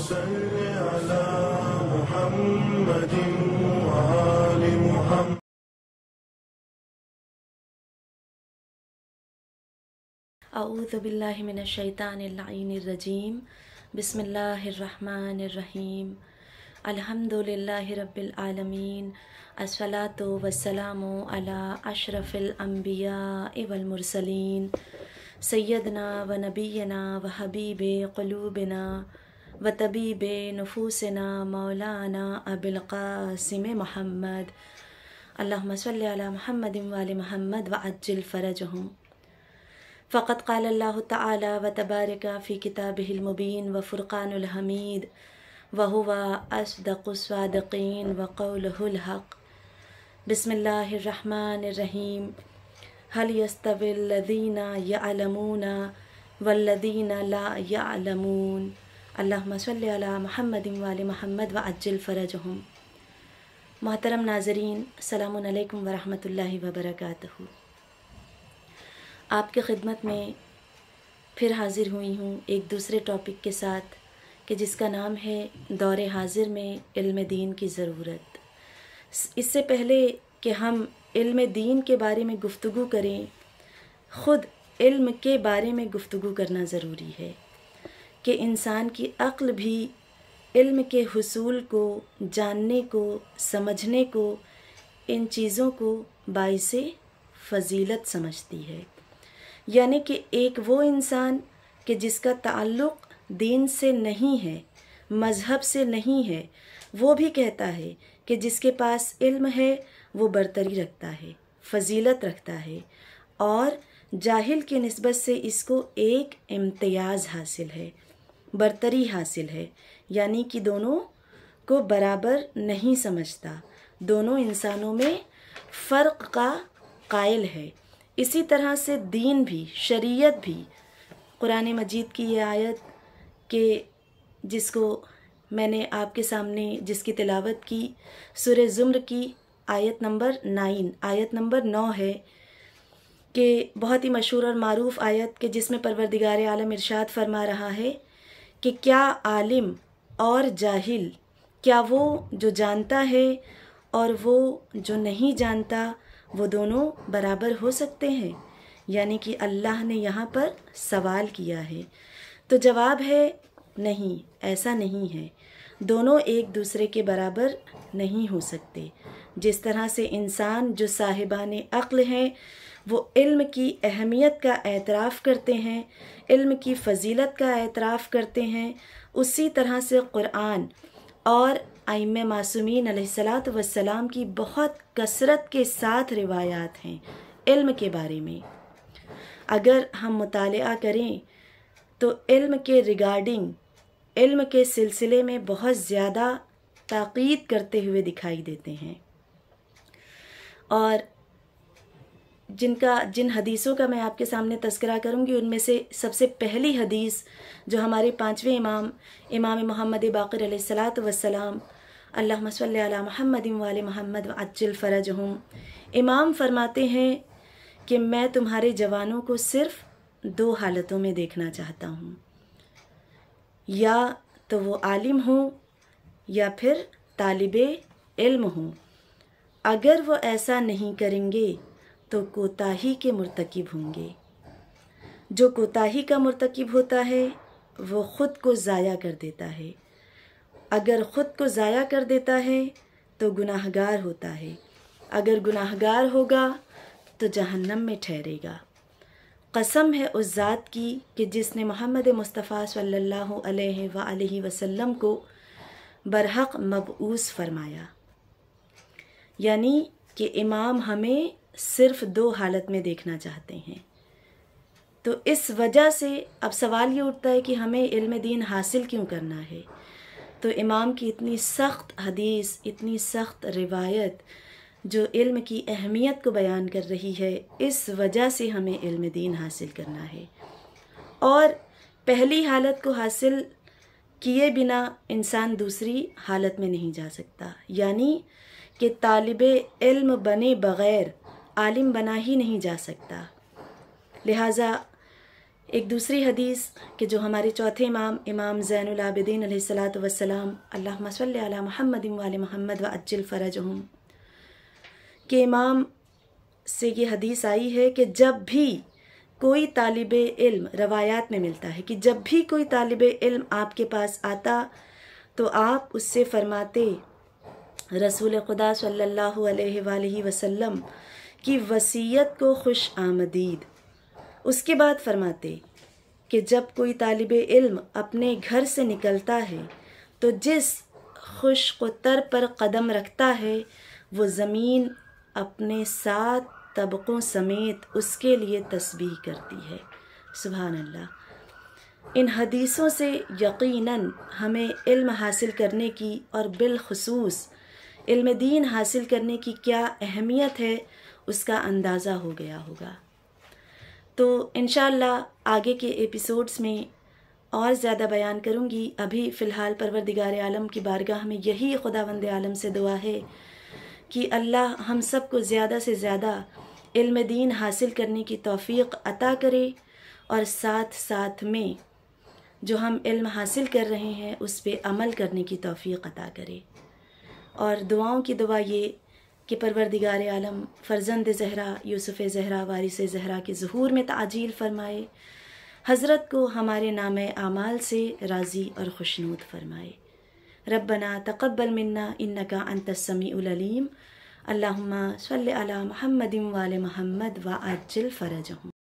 صل على محمد وآل محمد. اعوذ باللہ من الشیطان اللعین الرجیم. بسم اللہ الرحمن الرحیم. الحمد للہ رب العالمین. الصلاۃ والسلام علی اشرف الانبیاء والمرسلین سیدنا و نبینا و حبیب قلوبنا و طبیب نفوسنا مولانا ابی القاسم محمد. اللہم صل علی محمد وآل محمد وعجل فرجہم. فقد قال اللہ تعالی و تبارک فی کتابہ المبین و فرقان الحمید وہو اصدق الصادقین و قولہ الحق. بسم اللہ الرحمن الرحیم. هل يستوي الذین یعلمون والذین لا یعلمون. اللہم صل علی محمد وآل محمد وعجل فرجہم. محترم ناظرین، السلام علیکم ورحمۃ اللہ وبرکاتہ. آپ کی خدمت میں پھر حاضر ہوئی ہوں ایک دوسرے ٹاپک کے ساتھ کہ جس کا نام ہے دور حاضر میں علم دین کی ضرورت. اس سے پہلے کہ ہم علم دین کے بارے میں گفتگو کریں، خود علم کے بارے میں گفتگو کرنا ضروری ہے کہ انسان کی عقل بھی علم کے حصول کو، جاننے کو، سمجھنے کو، ان چیزوں کو باعث فضیلت سمجھتی ہے. یعنی کہ ایک وہ انسان کہ جس کا تعلق دین سے نہیں ہے، مذہب سے نہیں ہے، وہ بھی کہتا ہے کہ جس کے پاس علم ہے وہ برتری رکھتا ہے، فضیلت رکھتا ہے، اور جاہل کی نسبت سے اس کو ایک امتیاز حاصل ہے، برتری حاصل ہے. یعنی کہ دونوں کو برابر نہیں سمجھتا، دونوں انسانوں میں فرق کا قائل ہے. اسی طرح سے دین بھی، شریعت بھی. قرآن مجید کی یہ آیت کہ جس کو میں نے آپ کے سامنے جس کی تلاوت کی، سورہ زمر کی آیت نمبر 9 ہے کہ بہت ہی مشہور اور معروف آیت کہ جس میں پروردگار عالم ارشاد فرما رہا ہے کہ کیا عالم اور جاہل، کیا وہ جو جانتا ہے اور وہ جو نہیں جانتا، وہ دونوں برابر ہو سکتے ہیں؟ یعنی کہ اللہ نے یہاں پر سوال کیا ہے. تو جواب ہے نہیں، ایسا نہیں ہے. دونوں ایک دوسرے کے برابر نہیں ہو سکتے. جس طرح سے انسان جو صاحبان عقل ہیں وہ علم کی اہمیت کا اعتراف کرتے ہیں، علم کی فضیلت کا اعتراف کرتے ہیں، اسی طرح سے قرآن اور ائمہ معصومین علیہ السلام کی بہت کثرت کے ساتھ روایات ہیں علم کے بارے میں. اگر ہم مطالعہ کریں تو علم کے ریگارڈنگ، علم کے سلسلے میں بہت زیادہ تاکید کرتے ہوئے دکھائی دیتے ہیں. اور جن حدیثوں کا میں آپ کے سامنے تذکرہ کروں گی ان میں سے سب سے پہلی حدیث جو ہمارے 5ویں امام محمد باقر علیہ السلام، اللہم صلی علی محمد وآل محمد وعجل فرجہم، امام فرماتے ہیں کہ میں تمہارے جوانوں کو صرف 2 حالتوں میں دیکھنا چاہتا ہوں، یا تو وہ عالم ہوں یا پھر طالب علم ہوں. اگر وہ ایسا نہیں کریں گے تو کوتاہی کے مرتکب ہوں گے. جو کوتاہی کا مرتکب ہوتا ہے وہ خود کو ضائع کر دیتا ہے. اگر خود کو ضائع کر دیتا ہے تو گناہ گار ہوتا ہے. اگر گناہ گار ہوگا تو جہنم میں ٹھہرے گا. قسم ہے اس ذات کی کہ جس نے محمد مصطفیٰ صلی اللہ علیہ وآلہ وسلم کو برحق مبعوث فرمایا. یعنی کہ امام ہمیں صرف 2 حالت میں دیکھنا چاہتے ہیں. تو اس وجہ سے اب سوال یہ اٹھتا ہے کہ ہمیں علم دین حاصل کیوں کرنا ہے؟ تو امام کی اتنی سخت حدیث، اتنی سخت روایت جو علم کی اہمیت کو بیان کر رہی ہے، اس وجہ سے ہمیں علم دین حاصل کرنا ہے. اور پہلی حالت کو حاصل کیے بنا انسان دوسری حالت میں نہیں جا سکتا. یعنی کہ طالب علم بنے بغیر عالم بنا ہی نہیں جا سکتا. لہٰذا ایک دوسری حدیث کہ جو ہمارے چوتھے امام امام زین العابدین علیہ الصلاۃ والسلام اللہم صلی علی محمد وآل محمد وعجل فرجہم کہ امام سے یہ حدیث آئی ہے کہ جب بھی کوئی طالب علم، روایات میں ملتا ہے کہ جب بھی کوئی طالب علم آپ کے پاس آتا تو آپ اس سے فرماتے رسول خدا صلی اللہ علیہ وآلہ وسلم کی وصیت کو خوش آمدید۔ اس کے بعد فرماتے کہ جب کوئی طالب علم اپنے گھر سے نکلتا ہے تو جس خشک و تر پر قدم رکھتا ہے وہ زمین اپنے 7 طبقوں سمیت اس کے لیے تسبیح کرتی ہے۔ سبحان اللہ۔ ان حدیثوں سے یقیناً ہمیں علم حاصل کرنے کی اور بالخصوص علم دین حاصل کرنے کی کیا اہمیت ہے اس کا اندازہ ہو گیا ہوگا۔ تو انشاءاللہ آگے کے ایپیسوڈز میں اور زیادہ بیان کروں گی۔ ابھی فی الحال پروردگار عالم کی بارگاہ میں یہی خداوند عالم سے دعا ہے کہ اللہ ہم سب کو زیادہ سے زیادہ علم دین حاصل کرنے کی توفیق عطا کرے، اور ساتھ ساتھ میں جو ہم علم حاصل کر رہے ہیں اس پہ عمل کرنے کی توفیق عطا کرے۔ اور دعاؤں کی دعا یہ کہ پروردگار عالم فرزند زہرا یوسف زہرا وارث زہرا کے ظہور میں تعجیل فرمائے، حضرت کو ہمارے نام اعمال سے راضی اور خوشنود فرمائے۔ ربنا تقبل منا انکا انت السمیع العلیم، اللہم صلی علی محمد وآل محمد وعجل فرجہم۔